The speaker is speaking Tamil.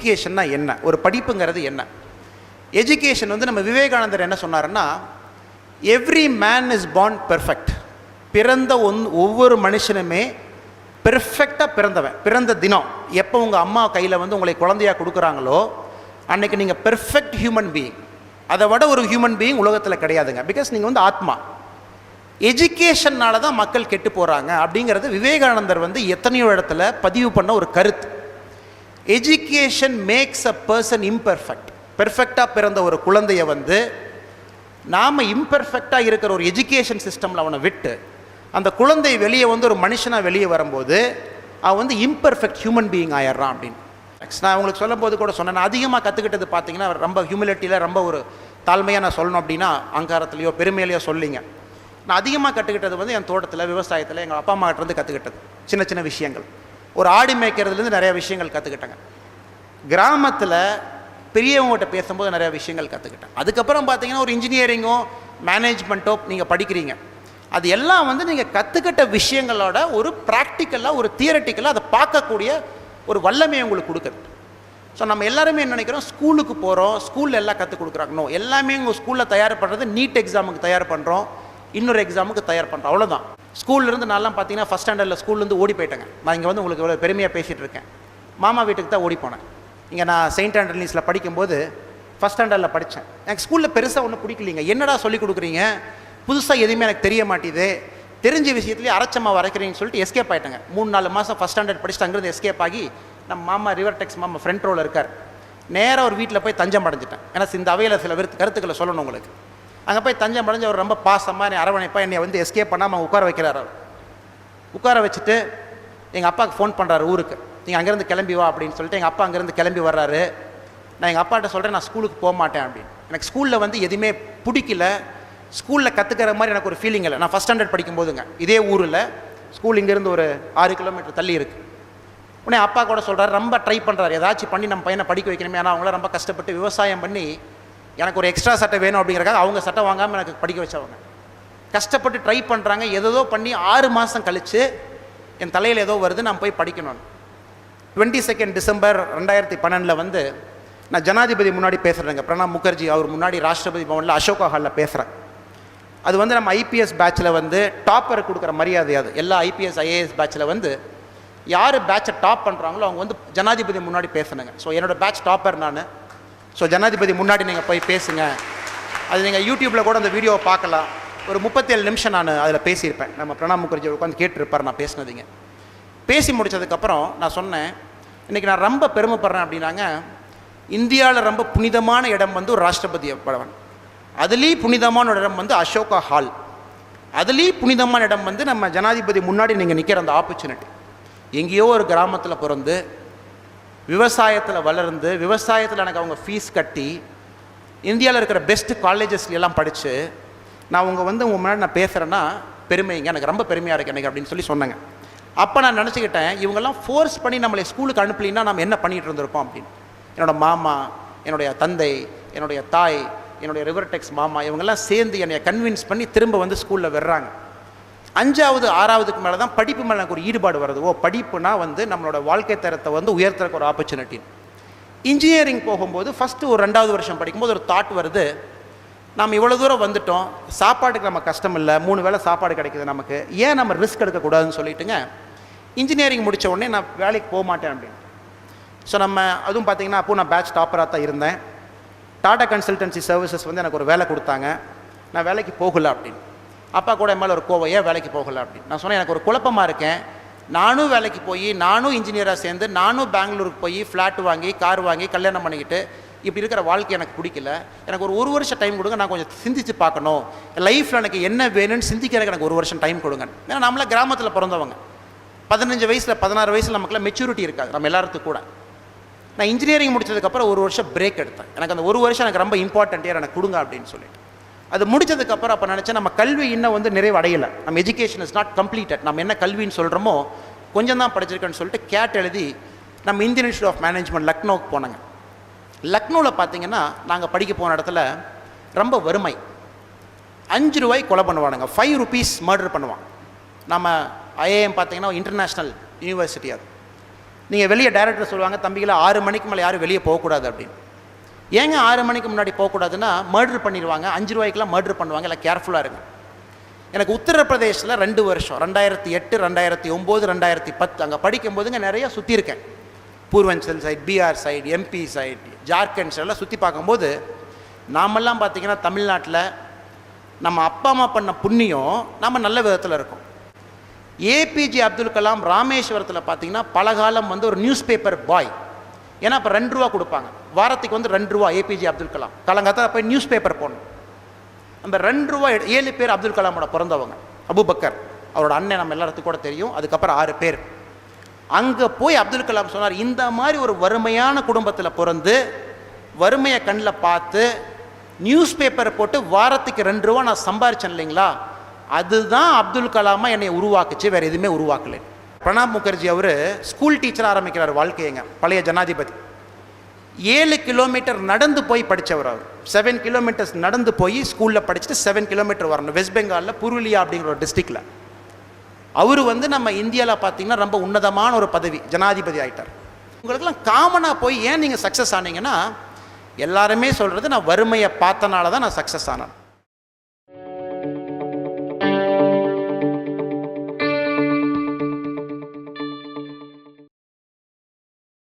எஜுகேஷன்னா என்ன, ஒரு படிப்புங்கிறது என்ன. எஜுகேஷன் வந்து நம்ம விவேகானந்தர் என்ன சொன்னாருன்னா, every man is born perfect. பிறந்த ஒவ்வொரு மனுஷனுமே பெர்ஃபெக்டாக பிறந்தவன். பிறந்த தினம் எப்போ உங்கள் அம்மா கையில் வந்து உங்களை குழந்தையாக கொடுக்குறாங்களோ அன்றைக்கி நீங்கள் பெர்ஃபெக்ட் ஹியூமன் பீயிங். அதை விட ஒரு ஹியூமன் பீயிங் உலகத்தில் கிடையாதுங்க. பிகாஸ் நீங்கள் வந்து ஆத்மா. எஜுகேஷன்னால தான் மக்கள் கெட்டு போகிறாங்க அப்படிங்கிறது விவேகானந்தர் வந்து எத்தனையோ இடத்துல பதிவு பண்ண ஒரு கருத்து. Education makes a person imperfect. பெர்ஃபெக்டாக பிறந்த ஒரு குழந்தைய வந்து நாம் இம்பெர்ஃபெக்டாக இருக்கிற ஒரு எஜுகேஷன் சிஸ்டமில் அவனை விட்டு அந்த குழந்தை வெளியே வந்து ஒரு மனுஷனாக வெளியே வரும்போது அவன் வந்து இம்பெர்ஃபெக்ட் ஹியூமன் பீயிங் ஆயிடுறான் அப்படின்னு. நான் உங்களுக்கு சொல்லும் போது கூட சொன்னேன், நான் அதிகமாக கற்றுக்கிட்டது பார்த்தீங்கன்னா ரொம்ப ஹியூமிலிட்டியில் ரொம்ப ஒரு தாழ்மையாக நான் சொல்லணும் அப்படின்னா அங்காரத்துலையோ பெருமையிலையோ சொல்லிங்க. நான் அதிகமாக கற்றுக்கிட்டது வந்து என் தோட்டத்தில் விவசாயத்தில் எங்கள் அப்பா அம்மாக்கிட்டேருந்து கற்றுக்கிட்டது சின்ன சின்ன விஷயங்கள். ஒரு ஆடு மேய்க்கிறதுலேருந்து நிறையா விஷயங்கள் கற்றுக்கிட்டேங்க. கிராமத்தில் பெரியவங்ககிட்ட பேசும்போது நிறையா விஷயங்கள் கற்றுக்கிட்டேன். அதுக்கப்புறம் பார்த்தீங்கன்னா ஒரு இன்ஜினியரிங்கோ மேனேஜ்மெண்ட்டோ நீங்கள் படிக்கிறீங்க. அது எல்லாம் வந்து நீங்கள் கற்றுக்கிட்ட விஷயங்களோட ஒரு ப்ராக்டிக்கலாக ஒரு தியரட்டிக்கலாக அதை பார்க்கக்கூடிய ஒரு வல்லமையை உங்களுக்கு கொடுக்குது. ஸோ நம்ம எல்லாருமே என்ன நினைக்கிறோம், ஸ்கூலுக்கு போகிறோம், ஸ்கூலில் எல்லாம் கற்றுக் கொடுக்குறாங்க. நோ, எல்லாமே உங்கள் ஸ்கூலில் தயார் பண்ணுறது நீட் எக்ஸாமுக்கு தயார் பண்ணுறோம், இன்னொரு எக்ஸாமுக்கு தயார் பண்ணுறோம், அவ்வளோதான். ஸ்கூல்லேருந்து நான்லாம் பார்த்தீங்கன்னா ஃபஸ்ட் ஸ்டாண்டர்டில் ஸ்கூல்லேருந்து ஓடி போயிட்டேங்க. நான் இங்கே வந்து உங்களுக்கு இவ்வளோ பெருமையாக பேசிகிட்டு இருக்கேன். மாமா வீட்டுக்கு தான் ஓடி போனேன். இங்கே நான் செயின்ட் ஆண்டனிஸில் படிக்கும்போது ஃபஸ்ட் ஸ்டாண்டர்டில் படித்தேன். எனக்கு ஸ்கூலில் பெருசாக ஒன்றும் பிடிக்கலிங்க. என்னடா சொல்லிக் கொடுக்குறீங்க, புதுசாக எதுவுமே எனக்கு தெரிய மாட்டேது, தெரிஞ்ச விஷயத்துலேயே அரைச்சம்மா வரைக்கிறீங்கன்னு சொல்லிட்டு எஸ்கேப் ஆகிட்டேங்க. 3-4 மாதம் ஃபஸ்ட் ஸ்டாண்டர்ட் படிச்சுட்டு அங்கேருந்து எஸ்கேப் ஆகி நம்ம மாமா ரிவர் டெக்ஸ் மாமா ஃப்ரண்ட் ரோவில் இருக்கார். நேராக ஒரு வீட்டில் போய் தஞ்சம் அடைஞ்சிட்டேன். ஏன்னா இந்த அவையில் சில கருத்துக்களை சொல்லணும் உங்களுக்கு. அங்கே போய் தஞ்சம் அடைஞ்சு அவர் ரொம்ப பாசமாக என்னை அரவணைப்பாக என்னை வந்து எஸ்கேப் பண்ணாமல் உட்கார வைக்கிறார். அவர் உட்கார வச்சுட்டு எங்கள் அப்பாவுக்கு ஃபோன் பண்ணுறாரு ஊருக்கு, நீங்கள் அங்கேருந்து கிளம்பி வா அப்படின்னு சொல்லிட்டு. எங்கள் அப்பா அங்கேருந்து கிளம்பி வர்றாரு. நான் எங்கள் அப்பாட்ட சொல்கிறேன், நான் ஸ்கூலுக்கு போக மாட்டேன் அப்படின்னு. எனக்கு ஸ்கூலில் வந்து எதுவுமே பிடிக்கல, ஸ்கூலில் கற்றுக்கிற மாதிரி எனக்கு ஒரு ஃபீலிங் இல்லை. நான் ஃபஸ்ட் ஸ்டாண்டர்ட் படிக்கும்போதுங்க இதே ஊரில் ஸ்கூல் இங்கேருந்து ஒரு 6 கிலோமீட்டர் தள்ளி இருக்குது. உடனே அப்பா கூட சொல்கிறார், ரொம்ப ட்ரை பண்ணுறாரு, ஏதாச்சும் பண்ணி நம்ம பையனை படிக்க வைக்கணுமே. ஆனால் அவங்களாம் ரொம்ப கஷ்டப்பட்டு விவசாயம் பண்ணி எனக்கு ஒரு எக்ஸ்ட்ரா சட்டை வேணும் அப்படிங்கிறக்காக அவங்க சட்டை வாங்காமல் எனக்கு படிக்க வச்சவங்க. கஷ்டப்பட்டு ட்ரை பண்ணுறாங்க, ஏதோ பண்ணி 6 மாதம் கழித்து என் தலையில் ஏதோ வருது, நான் போய் படிக்கணும். 22 டிசம்பர் 2012 வந்து நான் ஜனாதிபதி முன்னாடி பேசுகிறேங்க. பிரணாப் முகர்ஜி அவர் முன்னாடி ராஷ்டிரபதி பவனில் அசோகா ஹாலில் பேசுகிறேன். அது வந்து நம்ம ஐபிஎஸ் பேட்சில் வந்து டாப்பர் கொடுக்குற மரியாதை. அது எல்லா ஐபிஎஸ் ஐஏஎஸ் பேட்சில் வந்து யார் பேட்சை டாப் பண்ணுறாங்களோ அவங்க வந்து ஜனாதிபதி முன்னாடி பேசணுங்க. ஸோ என்னோடய பேட்ச் டாப்பர் நான். ஸோ ஜனாதிபதி முன்னாடி நீங்கள் போய் பேசுங்க. அது நீங்கள் யூடியூப்பில் கூட அந்த வீடியோவை பார்க்கலாம். ஒரு 37 நிமிஷம் நான் அதில் பேசியிருப்பேன். நம்ம பிரணாப் முகர்ஜி உட்காந்து கேட்டுருப்பார் நான் பேசினதுங்க. பேசி முடித்ததுக்கப்புறம் நான் சொன்னேன், இன்றைக்கி நான் ரொம்ப பெருமைப்படுறேன் அப்படின்னாங்க, இந்தியாவில் ரொம்ப புனிதமான இடம் வந்து ஒரு ராஷ்டிரபதி பவன், அதுலேயும் புனிதமான இடம் வந்து அசோகா ஹால், அதுலேயும் புனிதமான இடம் வந்து நம்ம ஜனாதிபதி முன்னாடி நீங்கள் நிற்கிற அந்த ஆப்பர்ச்சுனிட்டி. எங்கேயோ ஒரு கிராமத்தில் பிறந்து விவசாயத்தில் வளர்ந்து விவசாயத்தில் எனக்கு அவங்க ஃபீஸ் கட்டி இந்தியாவில் இருக்கிற பெஸ்ட்டு காலேஜஸ்லாம் படித்து நான் உங்கள் முன்னாடி நான் பேசுகிறேன்னா பெருமைங்க, எனக்கு ரொம்ப பெருமையாக இருக்குது எனக்கு அப்படின்னு சொல்லி சொன்னாங்க. அப்போ நான் நினச்சிக்கிட்டேன், இவங்கெல்லாம் ஃபோர்ஸ் பண்ணி நம்மளை ஸ்கூலுக்கு அனுப்பலின்னா நம்ம என்ன பண்ணிகிட்டு இருந்திருப்போம் அப்படின்னு. என்னோடய மாமா, என்னுடைய தந்தை, என்னுடைய தாய், என்னுடைய ரிவர் டெக்ஸ் மாமா இவங்கெல்லாம் சேர்ந்து என்னை கன்வின்ஸ் பண்ணி திரும்ப வந்து ஸ்கூலில் வர்றாங்க. 5வது 6வதுக்கு மேலே தான் படிப்பு மேலே எனக்கு ஒரு ஈடுபாடு வருது. படிப்புனா வந்து நம்மளோட வாழ்க்கை தரத்தை வந்து உயர்த்துறக்கு ஒரு ஆப்பர்ச்சுனிட்டி. இன்ஜினியரிங் போகும்போது ஃபஸ்ட்டு ஒரு 2வது வருஷம் படிக்கும்போது ஒரு தாட் வருது, நம்ம இவ்வளோ தூரம் வந்துட்டோம், சாப்பாட்டுக்கு நம்ம கஷ்டம் இல்லை, 3 வேளை சாப்பாடு கிடைக்குது நமக்கு, ஏன் நம்ம ரிஸ்க் எடுக்கக்கூடாதுன்னு சொல்லிட்டுங்க இன்ஜினியரிங் முடித்த உடனே நான் வேலைக்கு போக மாட்டேன் அப்படின்னு. ஸோ நம்ம அதுவும் பார்த்திங்கன்னா அப்போது நான் பேட்ச் டாப்பராக தான் இருந்தேன். டாடா கன்சல்டன்சி சர்வீசஸ் வந்து எனக்கு ஒரு வேலை கொடுத்தாங்க, நான் வேலைக்கு போகலை அப்படின்னு. அப்பா கூட என் மேலே ஒரு கோவம், ஏன் வேலைக்கு போகலை அப்படின்னு. நான் சொன்னேன், எனக்கு ஒரு குழப்பமாக இருக்கேன், நானும் வேலைக்கு போய் நானும் இன்ஜினியராக சேர்ந்து நானும் பெங்களூருக்கு போய் ஃப்ளாட் வாங்கி கார் வாங்கி கல்யாணம் பண்ணிக்கிட்டு இப்படி இருக்கிற வாழ்க்கை எனக்கு பிடிக்கல, எனக்கு ஒரு வருஷம் டைம் கொடுங்க, நான் கொஞ்சம் சிந்திச்சு பார்க்கணும், லைஃப்பில் எனக்கு என்ன வேணும்னு சிந்திக்கிறதுக்கு எனக்கு 1 வருஷம் டைம் கொடுங்க. ஏன்னா நம்மள கிராமத்தில் பிறந்தவங்க, 15 வயசில் 16 வயசில் நமக்குலாம் மெச்சூரிட்டி இருக்காது நம்ம எல்லாத்துக்கும் கூட. நான் இன்ஜினியரிங் முடிச்சதுக்கப்புறம் 1 வருஷம் பிரேக் எடுத்தேன். எனக்கு அந்த 1 வருஷம் எனக்கு ரொம்ப இம்பார்ட்டன்ட் இயர், எனக்கு கொடுங்க அப்படின்னு சொல்லிட்டு. அது முடிச்சதுக்கப்புறம் அப்போ நினச்சேன், நம்ம கல்வி இன்னும் வந்து நிறைவு அடையலை, நம்ம எஜுகேஷன் இஸ் நாட் கம்ப்ளீட்டட், நம்ம என்ன கல்வின்னு சொல்கிறோமோ கொஞ்சம் தான் படிச்சிருக்கேன்னு சொல்லிட்டு கேட் எழுதி நம்ம இந்தியன் இன்ஸ்டியூட் ஆஃப் மேனேஜ்மெண்ட் லக்னோவுக்கு போனாங்க. லக்னோவில் பார்த்தீங்கன்னா நாங்கள் படிக்க போன இடத்துல ரொம்ப வறுமை, 5 ரூபாய் கொலை பண்ணுவானுங்க, 5 rupees மர்டர் பண்ணுவான். நம்ம ஐஏஎம் பார்த்தீங்கன்னா இன்டர்நேஷ்னல் யூனிவர்சிட்டி, அது நீங்கள் வெளியே டைரக்டர் சொல்லுவாங்க, தம்பிகளை 6 மணிக்கு மேலே யாரும் வெளியே போகக்கூடாது அப்படின்னு. ஏங்க 6 மணிக்கு முன்னாடி போகக்கூடாதுன்னா, மர்டர் பண்ணிடுவாங்க, 5 ரூபாய்க்கெலாம் மர்டர் பண்ணுவாங்க, இல்லை கேர்ஃபுல்லாக இருங்க. எனக்கு உத்தரப்பிரதேசில் 2 வருஷம் 2008, 2009, 2010 அங்கே படிக்கும்போதுங்க நிறையா சுற்றியிருக்கேன். Purvanchal side, Bihar side, MP side, Jharkhand சைடெல்லாம் சுற்றி பார்க்கும்போது நாமெல்லாம் பார்த்திங்கன்னா தமிழ்நாட்டில் நம்ம அப்பா அம்மா பண்ண புண்ணியம் நம்ம நல்ல விதத்தில் இருக்கும். ஏபிஜே அப்துல் கலாம் ராமேஸ்வரத்தில் பார்த்திங்கன்னா பலகாலம் வந்து ஒரு நியூஸ் பேப்பர் பாய். ஏன்னா அப்போ 2 ரூபா கொடுப்பாங்க, வாரத்துக்கு வந்து 2 ரூபா. ஏபிஜே அப்துல் கலாம் காலங்காத்தால் போய் நியூஸ் பேப்பர் போடணும். நம்ம 2 ரூபா 7 பேர் அப்துல் கலாமோட பிறந்தவங்க. அபுபக்கர் அவரோட அண்ணன் நம்ம எல்லாத்துக்கும் கூட தெரியும். அதுக்கப்புறம் 6 பேர். அங்கே போய் அப்துல் கலாம் சொன்னார், இந்த மாதிரி ஒரு வறுமையான குடும்பத்தில் பிறந்து வறுமையை கண்ணில் பார்த்து நியூஸ் பேப்பரை போட்டு வாரத்துக்கு 2 ரூபா நான் சம்பாரிச்சேன் இல்லைங்களா, அதுதான் அப்துல் கலாமா என்னை உருவாக்குச்சு, வேறு எதுவுமே உருவாக்கலை. பிரணாப் முகர்ஜி அவர் ஸ்கூல் டீச்சராக ஆரம்பிக்கிறார் வாழ்க்கையங்க. பழைய ஜனாதிபதி 7 கிலோமீட்டர் நடந்து போய் படித்தவர். அவர் 7 கிலோமீட்டர்ஸ் நடந்து போய் ஸ்கூலில் படிச்சுட்டு 7 கிலோமீட்டர் வரணும். வெஸ்ட் பெங்காலில் புருலியா அப்படிங்கிற ஒரு டிஸ்ட்ரிக்டில். அவர் வந்து நம்ம இந்தியாவில் பார்த்தீங்கன்னா ரொம்ப உன்னதமான ஒரு பதவி, ஜனாதிபதி ஆகிட்டார். உங்களுக்கெல்லாம் காமனாக போய் ஏன் நீங்கள் சக்ஸஸ் ஆனீங்கன்னா, எல்லாருமே சொல்கிறது நான் வறுமையை பார்த்தனால தான் நான் சக்ஸஸ் ஆனேன்.